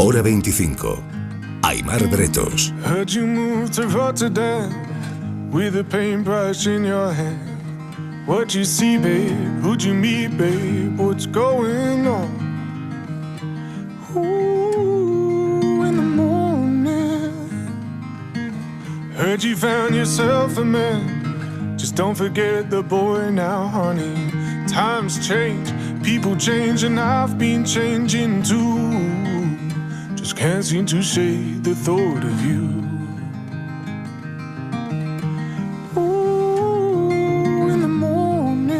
Hora 25. Aimar Bretos. Heard you moved to Rotterdam with a paintbrush in your hand. What you see, babe? Who'd you meet, babe? What's going on? Ooh, in the morning. Heard you found yourself a man. Just don't forget the boy now, honey. Times change, people change, and I've been changing too. Just can't seem to shake the thought of you. Ooh, in the morning.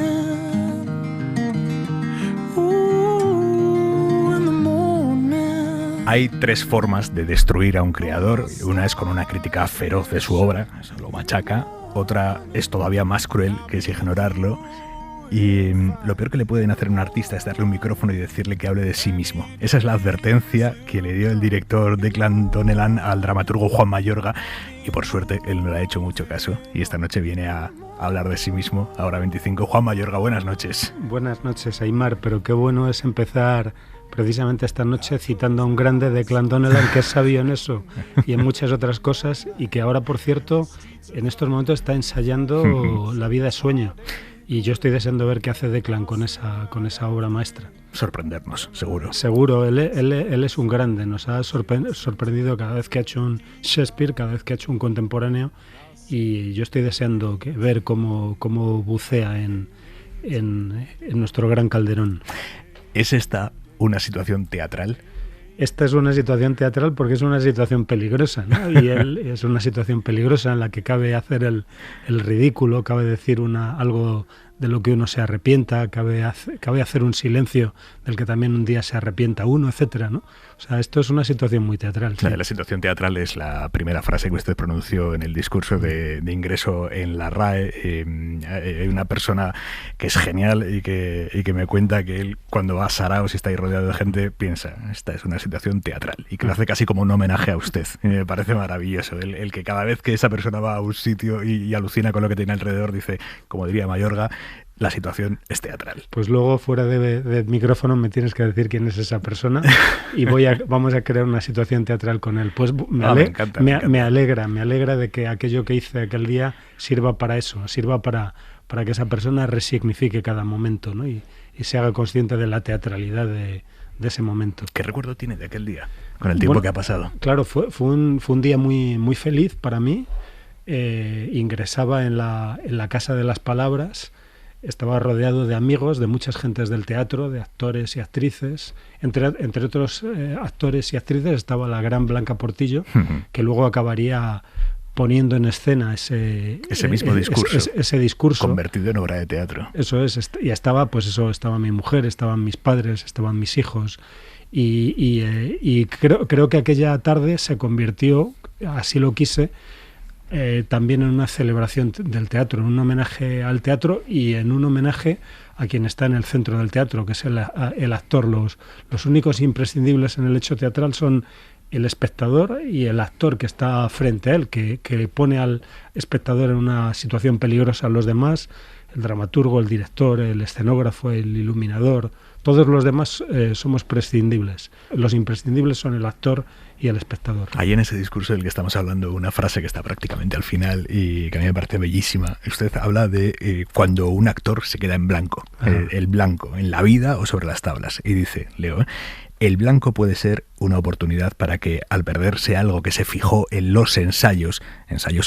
Ooh, in the morning. Hay tres formas de destruir a un creador. Una es con una crítica feroz de su obra, eso lo machaca. Otra es todavía más cruel, que es ignorarlo. Y lo peor que le pueden hacer a un artista es darle un micrófono y decirle que hable de sí mismo. Esa es la advertencia que le dio el director Declan Donnellan al dramaturgo Juan Mayorga, y por suerte él no le ha hecho mucho caso y esta noche viene a hablar de sí mismo. Ahora 25. Juan Mayorga, buenas noches. Buenas noches, Aimar, pero qué bueno es empezar precisamente esta noche citando a un grande, Declan Donnellan, que es sabio en eso y en muchas otras cosas, y que ahora, por cierto, en estos momentos está ensayando La vida es sueño. Y yo estoy deseando ver qué hace Declan con esa obra maestra. Sorprendernos, seguro. Seguro, él es un grande, nos ha sorprendido cada vez que ha hecho un Shakespeare, cada vez que ha hecho un contemporáneo, y yo estoy deseando ver cómo bucea en nuestro gran Calderón. ¿Es esta una situación teatral? Esta es una situación teatral porque es una situación peligrosa, ¿no? Y él es una situación peligrosa en la que cabe hacer el ridículo, cabe decir algo de lo que uno se arrepienta, cabe hacer un silencio del que también un día se arrepienta uno, etcétera, ¿no? O sea, esto es una situación muy teatral. Sí. La situación teatral es la primera frase que usted pronunció en el discurso de ingreso en la RAE. Hay una persona que es genial y que me cuenta que él, cuando va a Saraos y está ahí rodeado de gente, piensa, esta es una situación teatral, y que lo hace casi como un homenaje a usted. Y me parece maravilloso el que cada vez que esa persona va a un sitio y alucina con lo que tiene alrededor, dice, como diría Mayorga, la situación es teatral. Pues luego, fuera de micrófono, me tienes que decir quién es esa persona y vamos a crear una situación teatral con él. Pues me alegra de que aquello que hice aquel día sirva para eso, sirva para que esa persona resignifique cada momento, ¿no? Y se haga consciente de la teatralidad de ese momento. ¿Qué recuerdo tiene de aquel día, con el tiempo que ha pasado? Claro, fue un día muy, muy feliz para mí. Ingresaba en la Casa de las Palabras. Estaba rodeado de amigos, de muchas gentes del teatro, de actores y actrices. Entre otros actores y actrices estaba la gran Blanca Portillo, que luego acabaría poniendo en escena ese mismo discurso, ese discurso convertido en obra de teatro. Eso es, y estaba mi mujer, estaban mis padres, estaban mis hijos, y creo que aquella tarde se convirtió, así lo quise, también en una celebración del teatro, en un homenaje al teatro y en un homenaje a quien está en el centro del teatro, que es el actor. Los únicos imprescindibles en el hecho teatral son el espectador y el actor que está frente a él, que pone al espectador en una situación peligrosa a los demás, el dramaturgo, el director, el escenógrafo, el iluminador. Todos los demás somos prescindibles. Los imprescindibles son el actor y el espectador. Hay en ese discurso del que estamos hablando una frase que está prácticamente al final y que a mí me parece bellísima. Usted habla de cuando un actor se queda en blanco, el blanco, en la vida o sobre las tablas. Y dice, leo, el blanco puede ser una oportunidad para que, al perderse algo que se fijó en los ensayos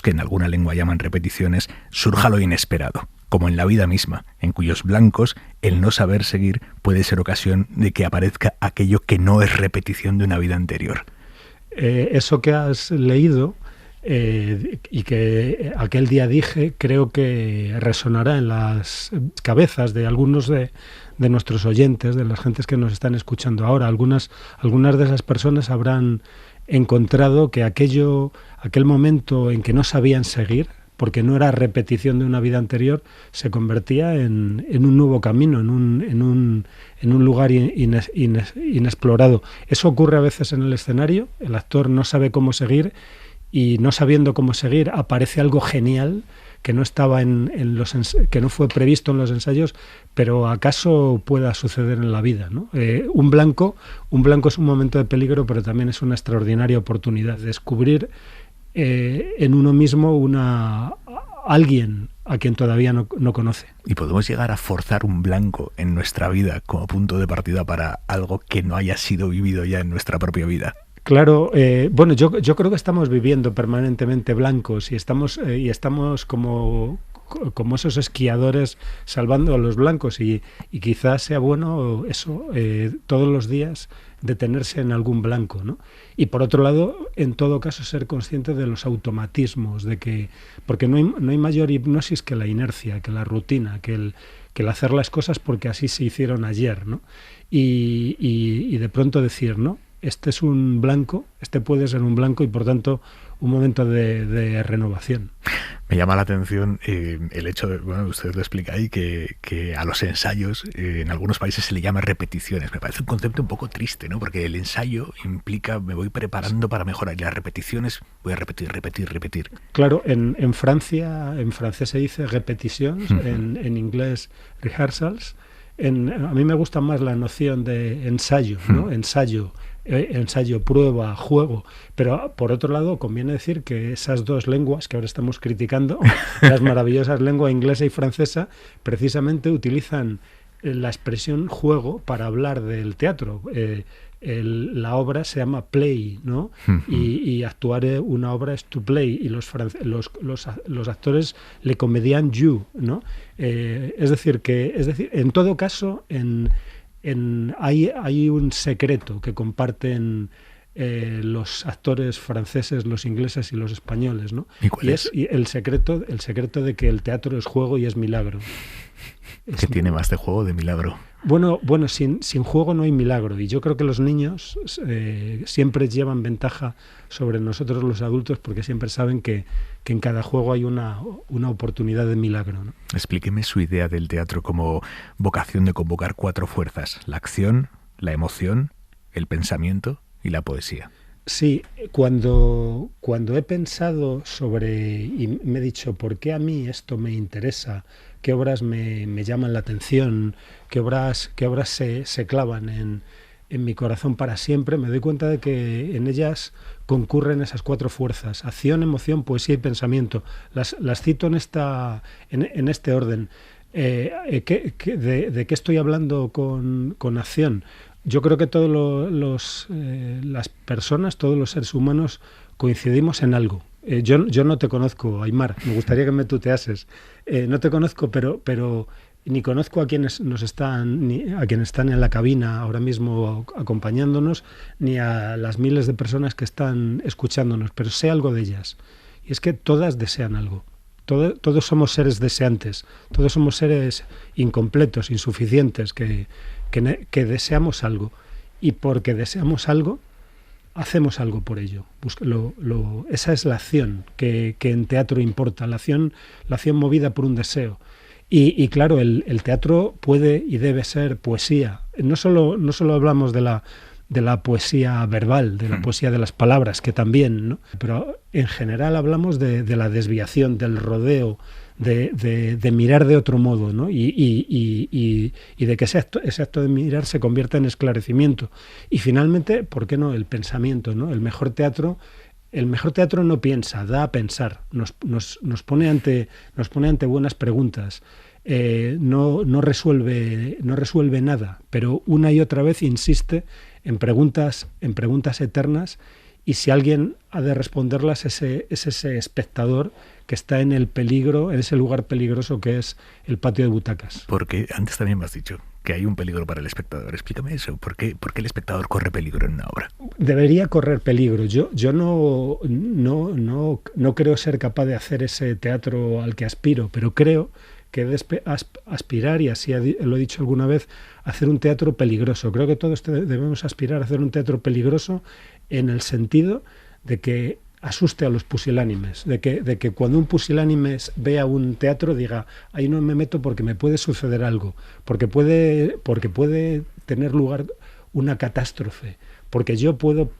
que en alguna lengua llaman repeticiones, surja lo inesperado, como en la vida misma, en cuyos blancos el no saber seguir puede ser ocasión de que aparezca aquello que no es repetición de una vida anterior. Eso que has leído y que aquel día dije, creo que resonará en las cabezas de algunos de nuestros oyentes, de las gentes que nos están escuchando ahora. Algunas de esas personas habrán encontrado que aquel momento en que no sabían seguir, porque no era repetición de una vida anterior, se convertía en un nuevo camino, en un lugar inexplorado. Eso ocurre a veces en el escenario, el actor no sabe cómo seguir y no sabiendo cómo seguir aparece algo genial que no estaba que no fue previsto en los ensayos, pero acaso pueda suceder en la vida, ¿no? Un blanco es un momento de peligro, pero también es una extraordinaria oportunidad de descubrir en uno mismo alguien a quien todavía no conoce. ¿Y podemos llegar a forzar un blanco en nuestra vida como punto de partida para algo que no haya sido vivido ya en nuestra propia vida? Claro, bueno, yo creo que estamos viviendo permanentemente blancos y estamos como esos esquiadores salvando a los blancos y quizás sea bueno eso, todos los días detenerse en algún blanco, ¿no? Y por otro lado, en todo caso, ser consciente de los automatismos, porque no hay mayor hipnosis que la inercia, que la rutina, que el hacer las cosas porque así se hicieron ayer, ¿no? Y de pronto decir, ¿no? Este es un blanco, este puede ser un blanco y por tanto un momento de renovación. Me llama la atención el hecho de, bueno, usted lo explica ahí, que a los ensayos en algunos países se le llama repeticiones. Me parece un concepto un poco triste, ¿no? Porque el ensayo implica, me voy preparando para mejorar, y las repeticiones voy a repetir. Claro, en francés se dice repetitions, en inglés rehearsals. A mí me gusta más la noción de ensayo, ¿no? Ensayo, prueba, juego, pero por otro lado conviene decir que esas dos lenguas que ahora estamos criticando, las maravillosas lenguas inglesa y francesa, precisamente utilizan la expresión juego para hablar del teatro. La obra se llama play, ¿no? Y actuar una obra es to play, y los actores le comedian you, ¿no? Es decir, en todo caso, hay un secreto que comparten los actores franceses, los ingleses y los españoles, ¿no? ¿Y cuál es? Y el secreto de que el teatro es juego y es milagro. ¿Qué tiene más de juego de milagro? Bueno, sin juego no hay milagro, y yo creo que los niños siempre llevan ventaja sobre nosotros los adultos porque siempre saben que en cada juego hay una oportunidad de milagro, ¿no? Explíqueme su idea del teatro como vocación de convocar 4 fuerzas: la acción, la emoción, el pensamiento y la poesía. Sí, cuando he pensado y me he dicho ¿por qué a mí esto me interesa? ¿Qué obras me llaman la atención? ¿Qué obras se clavan en mi corazón para siempre? Me doy cuenta de que en ellas concurren esas 4 fuerzas: acción, emoción, poesía y pensamiento. Las cito en este orden. ¿De qué estoy hablando con acción? Yo creo que las personas, todos los seres humanos coincidimos en algo. Yo no te conozco, Aimar, me gustaría que me tuteases. No te conozco, pero ni conozco a quienes están en la cabina ahora mismo acompañándonos, ni a las miles de personas que están escuchándonos, pero sé algo de ellas. Y es que todas desean algo. Todos somos seres deseantes, todos somos seres incompletos, insuficientes, que deseamos algo. Y porque deseamos algo, hacemos algo por ello. Esa es la acción que en teatro importa, la acción movida por un deseo. Y claro, el teatro puede y debe ser poesía. No solo hablamos de la poesía verbal, de la poesía de las palabras, que también, ¿no? Pero en general hablamos de la desviación, del rodeo, de mirar de otro modo, ¿no? Y de que ese acto de mirar se convierta en esclarecimiento. Y finalmente, ¿por qué no? El pensamiento, ¿no? El mejor teatro no piensa, da a pensar, nos pone ante buenas preguntas. No resuelve nada, pero una y otra vez insiste en preguntas eternas, y si alguien ha de responderlas es ese espectador que está en ese lugar peligroso que es el patio de butacas. Porque antes también me has dicho que hay un peligro para el espectador. Explícame eso. ¿Por qué el espectador corre peligro en una obra? Debería correr peligro. Yo no creo ser capaz de hacer ese teatro al que aspiro, pero creo que aspirar, y así lo he dicho alguna vez, a hacer un teatro peligroso. Creo que todos debemos aspirar a hacer un teatro peligroso en el sentido de que asuste a los pusilánimes, de que cuando un pusilánime vea un teatro diga, ahí no me meto porque me puede suceder algo, porque puede tener lugar una catástrofe, porque yo puedo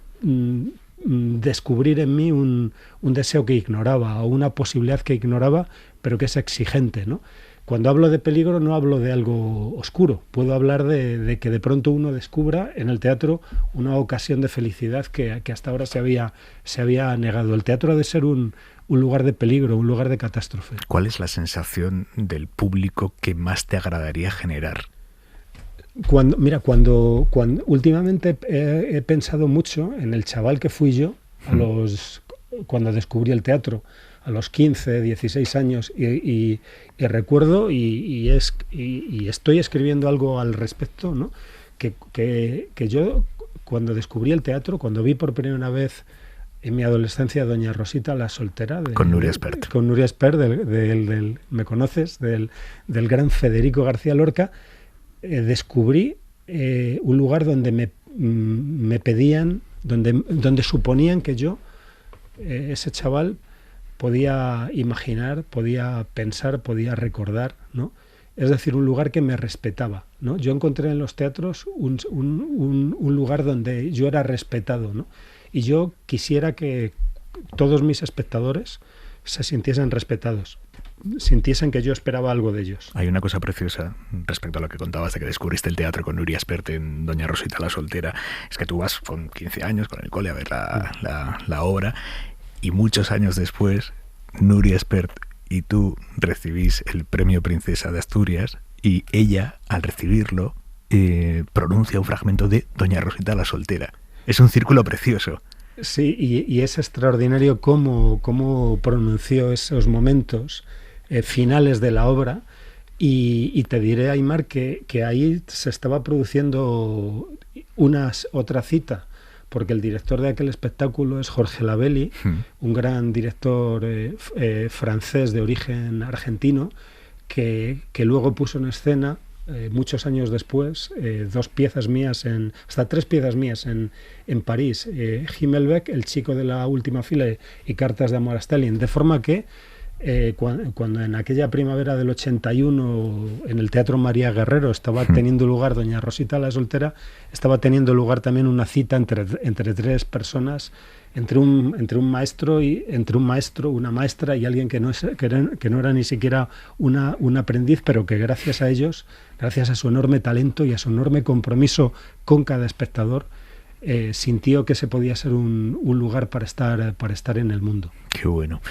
descubrir en mí un deseo que ignoraba o una posibilidad que ignoraba, pero que es exigente, ¿no? Cuando hablo de peligro no hablo de algo oscuro, puedo hablar de que de pronto uno descubra en el teatro una ocasión de felicidad que hasta ahora se había negado. El teatro ha de ser un lugar de peligro, un lugar de catástrofe. ¿Cuál es la sensación del público que más te agradaría generar? Cuando últimamente he pensado mucho en el chaval que fui yo cuando descubrí el teatro, a los 15, 16 años, y recuerdo y estoy escribiendo algo al respecto, ¿no? Que yo, cuando descubrí el teatro, cuando vi por primera vez en mi adolescencia Doña Rosita la soltera, con Nuria Espert. Con Nuria Espert, ¿me conoces? Del gran Federico García Lorca, descubrí un lugar donde me pedían, donde suponían que yo, ese chaval, podía imaginar, podía pensar, podía recordar, ¿no? Es decir, un lugar que me respetaba, ¿no? Yo encontré en los teatros un lugar donde yo era respetado, ¿no? Y yo quisiera que todos mis espectadores se sintiesen respetados, sintiesen que yo esperaba algo de ellos. Hay una cosa preciosa respecto a lo que contabas de que descubriste el teatro con Nuria Espert en Doña Rosita la soltera. Es que tú vas con 15 años con el cole a ver la obra, y muchos años después Nuria Espert y tú recibís el premio Princesa de Asturias, y ella, al recibirlo, pronuncia un fragmento de Doña Rosita la soltera. Es un círculo precioso. Sí, y es extraordinario cómo pronunció esos momentos finales de la obra, y te diré, Aimar, que ahí se estaba produciendo otra cita, porque el director de aquel espectáculo es Jorge Labelli, un gran director francés de origen argentino, que luego puso en escena, muchos años después, hasta 3 piezas mías en París, Himmelbeck, El chico de la última fila, y Cartas de amor a Stalin, de forma que cuando en aquella primavera del 81 en el Teatro María Guerrero estaba teniendo lugar Doña Rosita la soltera, estaba teniendo lugar también una cita entre 3 personas, entre un maestro, una maestra y alguien que no era ni siquiera un aprendiz, pero que gracias a ellos, gracias a su enorme talento y a su enorme compromiso con cada espectador, sintió que se podía ser un lugar para estar en el mundo. Qué bueno.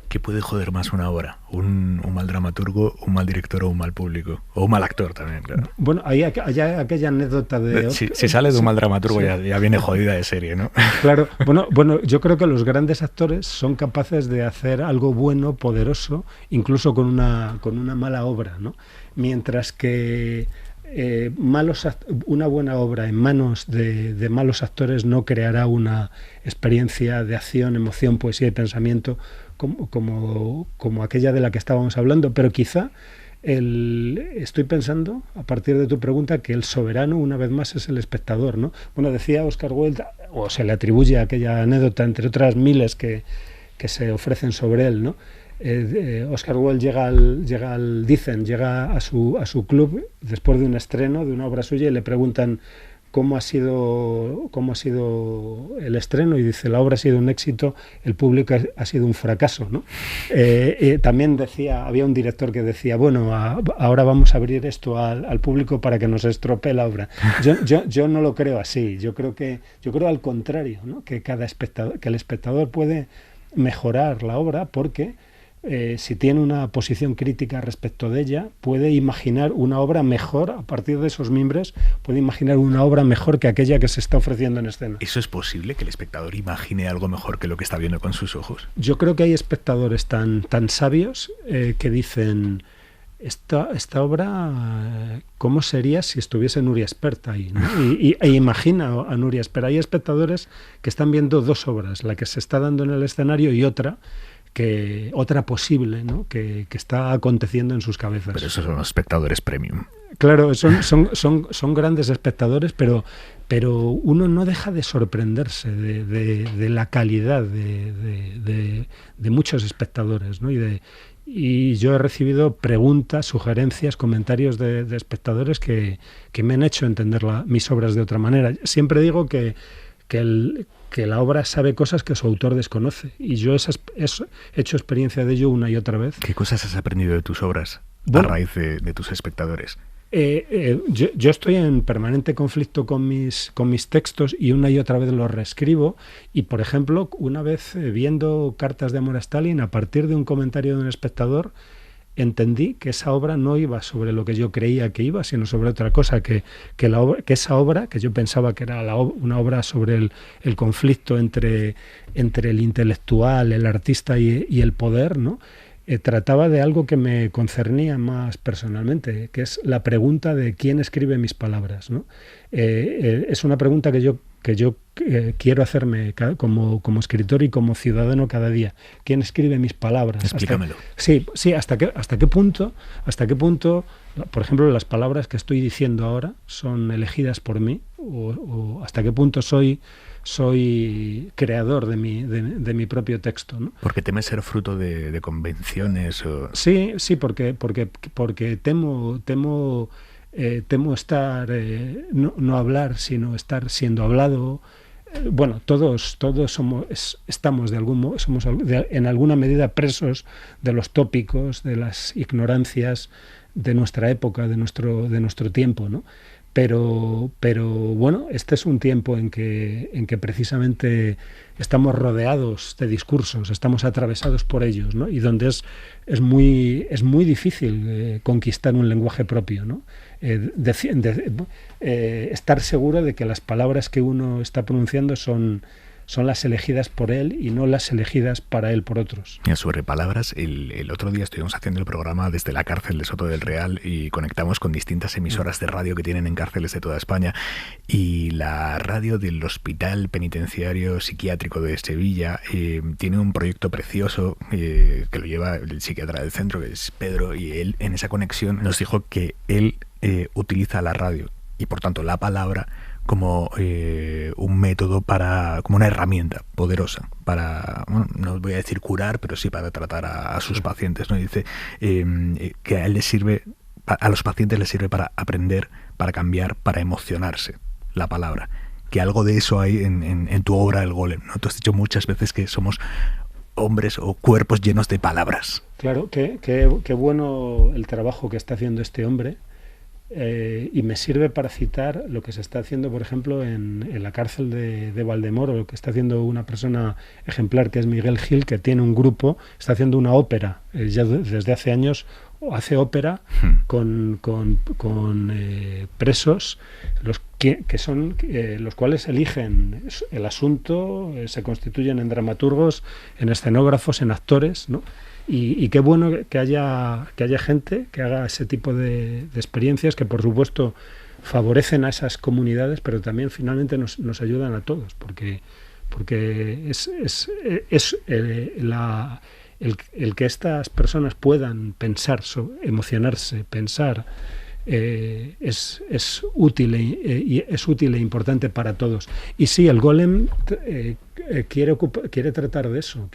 ¿Qué puede joder más una obra? ¿Un mal dramaturgo, un mal director o un mal público? O un mal actor también, claro. Bueno, hay aquella anécdota de... Si sale de un mal dramaturgo, sí, ya viene jodida de serie, ¿no? Claro. Bueno, yo creo que los grandes actores son capaces de hacer algo bueno, poderoso, incluso con una mala obra, ¿no? Mientras que una buena obra en manos de malos actores no creará una experiencia de acción, emoción, poesía y pensamiento como aquella de la que estábamos hablando, pero quizá estoy pensando, a partir de tu pregunta, que el soberano una vez más es el espectador, ¿no? Bueno, decía Oscar Wilde, o se le atribuye aquella anécdota, entre otras miles que se ofrecen sobre él, ¿no? Oscar Wilde llega a su club después de un estreno de una obra suya, y le preguntan cómo ha sido el estreno, y dice: la obra ha sido un éxito, el público ha sido un fracaso, ¿no? También había un director que decía: bueno, ahora vamos a abrir esto al público para que nos estropee la obra. Yo no lo creo así. Yo creo al contrario, ¿no? Que el espectador puede mejorar la obra, porque si tiene una posición crítica respecto de ella, puede imaginar una obra mejor. A partir de esos mimbres puede imaginar una obra mejor que aquella que se está ofreciendo en escena. ¿Eso es posible, que el espectador imagine algo mejor que lo que está viendo con sus ojos? Yo creo que hay espectadores tan sabios que dicen: esta obra, ¿cómo sería si estuviese Nuria Espert ahí, ¿no? E imagina a Nuria Espert. Hay espectadores que están viendo 2 obras, la que se está dando en el escenario y otra posible, ¿no? que está aconteciendo en sus cabezas. Pero esos son los espectadores premium. Claro, son grandes espectadores, pero uno no deja de sorprenderse de la calidad de muchos espectadores, ¿no? Y yo he recibido preguntas, sugerencias, comentarios de espectadores que me han hecho entender mis obras de otra manera. Siempre digo que que la obra sabe cosas que su autor desconoce. Y yo he hecho experiencia de ello una y otra vez. ¿Qué cosas has aprendido de tus obras a raíz de tus espectadores? Yo estoy en permanente conflicto con mis textos y una y otra vez los reescribo. Y, por ejemplo, una vez viendo Cartas de amor a Stalin, a partir de un comentario de un espectador, entendí que esa obra no iba sobre lo que yo creía que iba, sino sobre otra cosa, que esa obra, que yo pensaba que era una obra sobre el conflicto entre el intelectual, el artista y el poder, ¿no? Trataba de algo que me concernía más personalmente, que es la pregunta de quién escribe mis palabras, ¿no? Es una pregunta que yo quiero hacerme como escritor y como ciudadano cada día. ¿Quién escribe mis palabras? Explícamelo. Sí, ¿hasta qué punto, por ejemplo, las palabras que estoy diciendo ahora son elegidas por mí? ¿O hasta qué punto soy creador de mi propio texto, ¿no? ¿Porque temes ser fruto de convenciones? O... Sí, porque temo estar, no hablar, sino estar siendo hablado. Bueno, todos estamos en alguna medida presos de los tópicos, de las ignorancias de nuestra época, de nuestro tiempo, ¿no? Pero bueno, este es un tiempo en que precisamente estamos rodeados de discursos, estamos atravesados por ellos, ¿no? Y donde es muy difícil conquistar un lenguaje propio, ¿no? Estar seguro de que las palabras que uno está pronunciando son las elegidas por él y no las elegidas para él por otros. Mira, sobre palabras, el otro día estuvimos haciendo el programa desde la cárcel de Soto del Real y conectamos con distintas emisoras de radio que tienen en cárceles de toda España, y la radio del Hospital Penitenciario Psiquiátrico de Sevilla tiene un proyecto precioso que lo lleva el psiquiatra del centro, que es Pedro, y él en esa conexión nos dijo que él utiliza la radio y por tanto la palabra como un método como una herramienta poderosa para, bueno, no voy a decir curar, pero sí para tratar a sus pacientes, ¿no? Y dice que a él a los pacientes les sirve para aprender, para cambiar, para emocionarse, la palabra. Que algo de eso hay en tu obra El Golem, ¿no? Tú has dicho muchas veces que somos hombres o cuerpos llenos de palabras. Claro, qué bueno el trabajo que está haciendo este hombre. Y me sirve para citar lo que se está haciendo, por ejemplo, en la cárcel de Valdemoro, lo que está haciendo una persona ejemplar que es Miguel Gil, que tiene un grupo, está haciendo una ópera, ya desde hace años hace ópera con presos, los cuales eligen el asunto, se constituyen en dramaturgos, en escenógrafos, en actores, ¿no? Y qué bueno que haya gente que haga ese tipo de experiencias que, por supuesto, favorecen a esas comunidades, pero también finalmente nos ayudan a todos, porque el que estas personas puedan pensar, emocionarse, pensar, es útil e importante para todos. Y sí, el Golem quiere tratar de eso,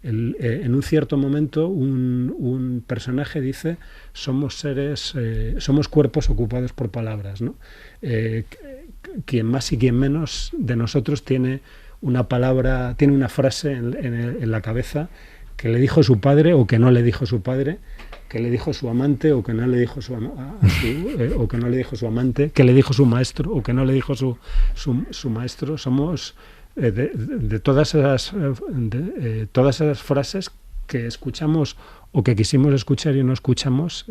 en un cierto momento un personaje dice: somos cuerpos ocupados por palabras, ¿no? Quien más y quien menos de nosotros tiene una frase en la cabeza que le dijo su padre o que no le dijo su padre, que le dijo su amante o que no le dijo o que no le dijo su amante, que le dijo su maestro o que no le dijo su maestro. Somos de todas esas frases que escuchamos o que quisimos escuchar y no escuchamos,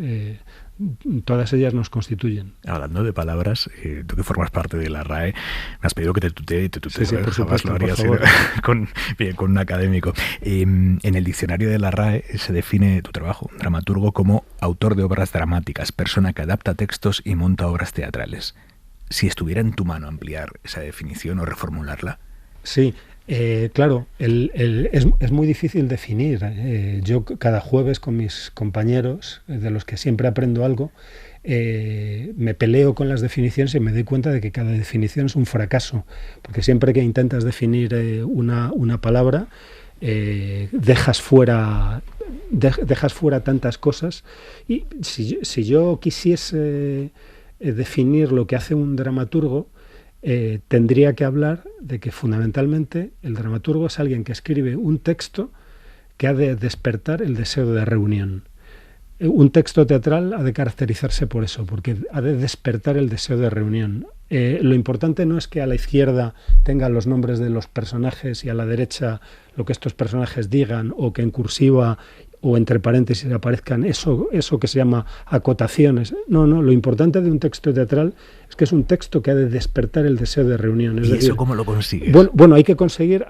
todas ellas nos constituyen. Hablando de palabras, tú que formas parte de la RAE, me has pedido que te tutee, sí, por supuesto, lo haría con un académico. En el diccionario de la RAE se define tu trabajo, dramaturgo, como autor de obras dramáticas, persona que adapta textos y monta obras teatrales. Si estuviera en tu mano ampliar esa definición o reformularla. Sí, claro, es muy difícil definir. Yo cada jueves con mis compañeros, de los que siempre aprendo algo, me peleo con las definiciones y me doy cuenta de que cada definición es un fracaso, porque siempre que intentas definir una palabra, dejas fuera tantas cosas. Y si yo quisiese definir lo que hace un dramaturgo, tendría que hablar de que fundamentalmente el dramaturgo es alguien que escribe un texto que ha de despertar el deseo de reunión. Un texto teatral ha de caracterizarse por eso, porque ha de despertar el deseo de reunión. Lo importante no es que a la izquierda tengan los nombres de los personajes y a la derecha lo que estos personajes digan, o que en cursiva o entre paréntesis aparezcan eso que se llama acotaciones. No, lo importante de un texto teatral es que es un texto que ha de despertar el deseo de reunión. Es ¿Y decir, eso cómo lo consigues? Bueno, hay que conseguir,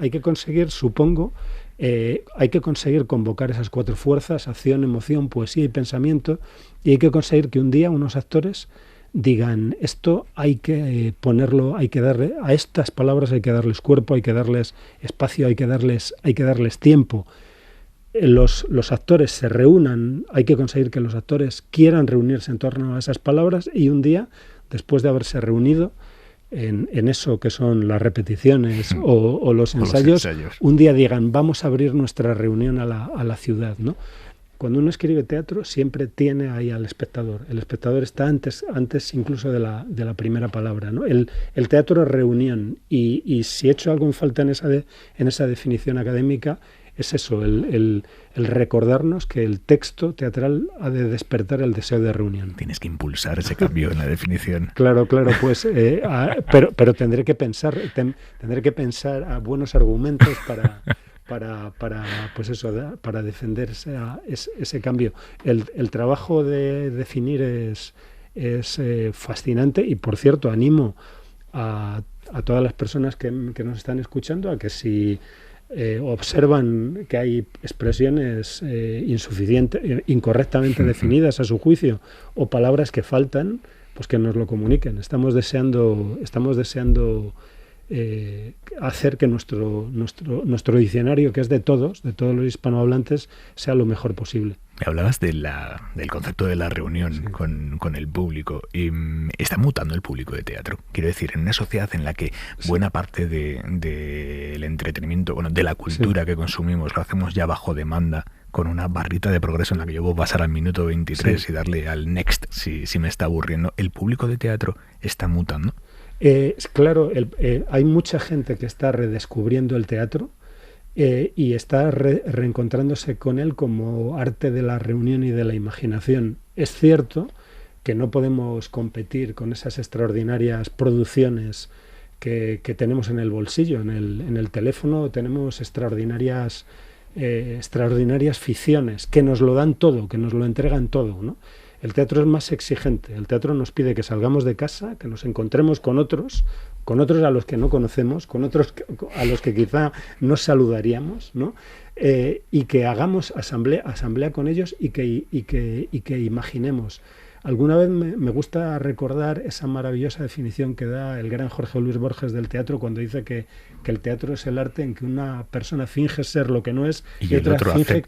supongo, hay que conseguir convocar esas 4 fuerzas: acción, emoción, poesía y pensamiento, y hay que conseguir que un día unos actores digan: esto hay que ponerlo, hay que darle a estas palabras, hay que darles cuerpo, hay que darles espacio, hay que darles tiempo. Los actores se reúnan, hay que conseguir que los actores quieran reunirse en torno a esas palabras, y un día, después de haberse reunido en eso que son las repeticiones o los ensayos, un día digan: vamos a abrir nuestra reunión a la ciudad, ¿no? Cuando uno escribe teatro siempre tiene ahí al espectador. El espectador está antes incluso de la primera palabra, ¿no? El teatro es reunión, y si he hecho algo en falta en esa definición académica, es eso, el recordarnos que el texto teatral ha de despertar el deseo de reunión. Tienes que impulsar ese cambio en la definición. Claro, pues, pero tendré que pensar a buenos argumentos para pues eso, para defender ese cambio. El trabajo de definir es fascinante, y por cierto animo a todas las personas que nos están escuchando a que si observan que hay expresiones incorrectamente definidas a su juicio, o palabras que faltan, pues que nos lo comuniquen. Estamos deseando hacer que nuestro diccionario, que es de todos los hispanohablantes, sea lo mejor posible. Me hablabas del concepto de la reunión, sí, con el público. Y está mutando el público de teatro. Quiero decir, en una sociedad en la que buena parte del entretenimiento, de la cultura que consumimos, lo hacemos ya bajo demanda, con una barrita de progreso en la que yo puedo pasar al minuto 23 y darle al next si me está aburriendo. ¿El público de teatro está mutando? Claro, hay mucha gente que está redescubriendo el teatro, y está reencontrándose con él como arte de la reunión y de la imaginación. Es cierto que no podemos competir con esas extraordinarias producciones que tenemos en el bolsillo. En el teléfono tenemos extraordinarias ficciones que nos lo dan todo, que nos lo entregan todo, ¿no? El teatro es más exigente. El teatro nos pide que salgamos de casa, que nos encontremos con otros a los que no conocemos, con otros a los que quizá nos saludaríamos, ¿no? Y que hagamos asamblea con ellos, y que imaginemos. Alguna vez me gusta recordar esa maravillosa definición que da el gran Jorge Luis Borges del teatro, cuando dice que el teatro es el arte en que una persona finge ser lo que no es y otra finge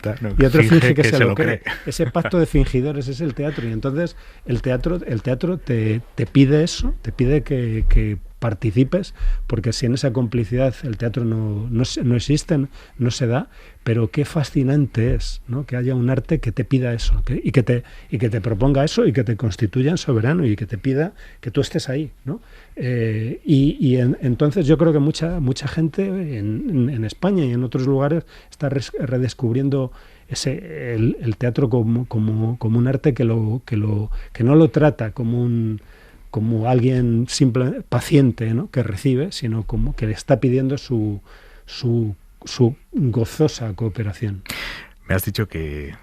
que se lo cree. Ese pacto de fingidores es el teatro, y entonces el teatro te pide eso, te pide que participes, porque si en esa complicidad el teatro no existe, no se da. Pero qué fascinante es, ¿no?, que haya un arte que te pida eso, y que te proponga eso, y que te constituya en soberano, y que te pida que tú estés ahí, ¿no? Entonces yo creo que mucha gente en España y en otros lugares está redescubriendo el teatro como un arte que no lo trata como alguien simple, paciente, ¿no?, que recibe, sino como que le está pidiendo su gozosa cooperación. Me has dicho que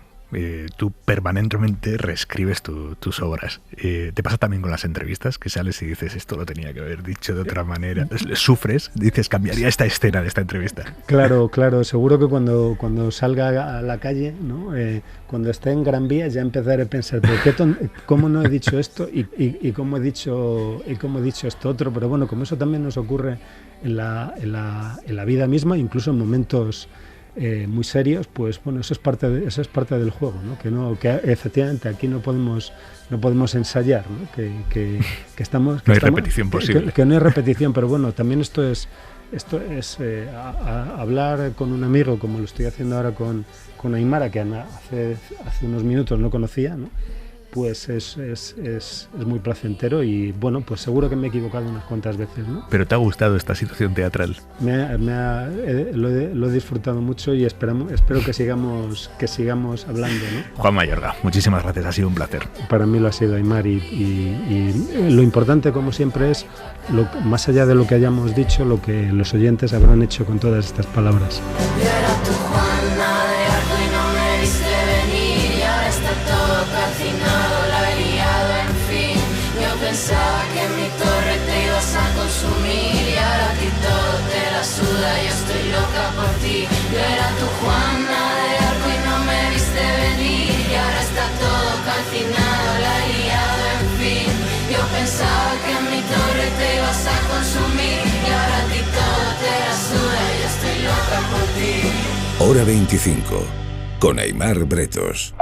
tú permanentemente reescribes tus obras. ¿Te pasa también con las entrevistas, que sales y dices: esto lo tenía que haber dicho de otra manera? ¿Sufres? Dices: cambiaría esta escena de esta entrevista. Claro, seguro que cuando salga a la calle, ¿no?, cuando esté en Gran Vía, ya empezaré a pensar: ¿cómo no he dicho esto? Y cómo he dicho esto otro. Pero bueno, como eso también nos ocurre en la vida misma, incluso en momentos muy serios, pues bueno, eso es parte del juego, ¿no? Que efectivamente aquí no podemos ensayar, ¿no? Que estamos, no hay repetición posible, que no hay repetición. Pero bueno, también esto es hablar con un amigo, como lo estoy haciendo ahora con Aymara, que hace unos minutos no conocía, ¿no? pues es muy placentero y bueno, pues seguro que me he equivocado unas cuantas veces, ¿no? ¿Pero te ha gustado esta situación teatral? Lo he disfrutado mucho y espero que sigamos hablando, ¿no? Juan Mayorga, muchísimas gracias, ha sido un placer. Para mí lo ha sido, Aimar, y lo importante, como siempre, es más allá de lo que hayamos dicho, lo que los oyentes habrán hecho con todas estas palabras. Pensaba que en mi torre te ibas a consumir y ahora a ti todo te la suda, yo estoy loca por ti. Yo era tu Juana de Arco y no me viste venir y ahora está todo calcinado, la he liado, en fin. Yo pensaba que en mi torre te ibas a consumir y ahora a ti todo te la suda, yo estoy loca por ti. Hora 25, con Aimar Bretos.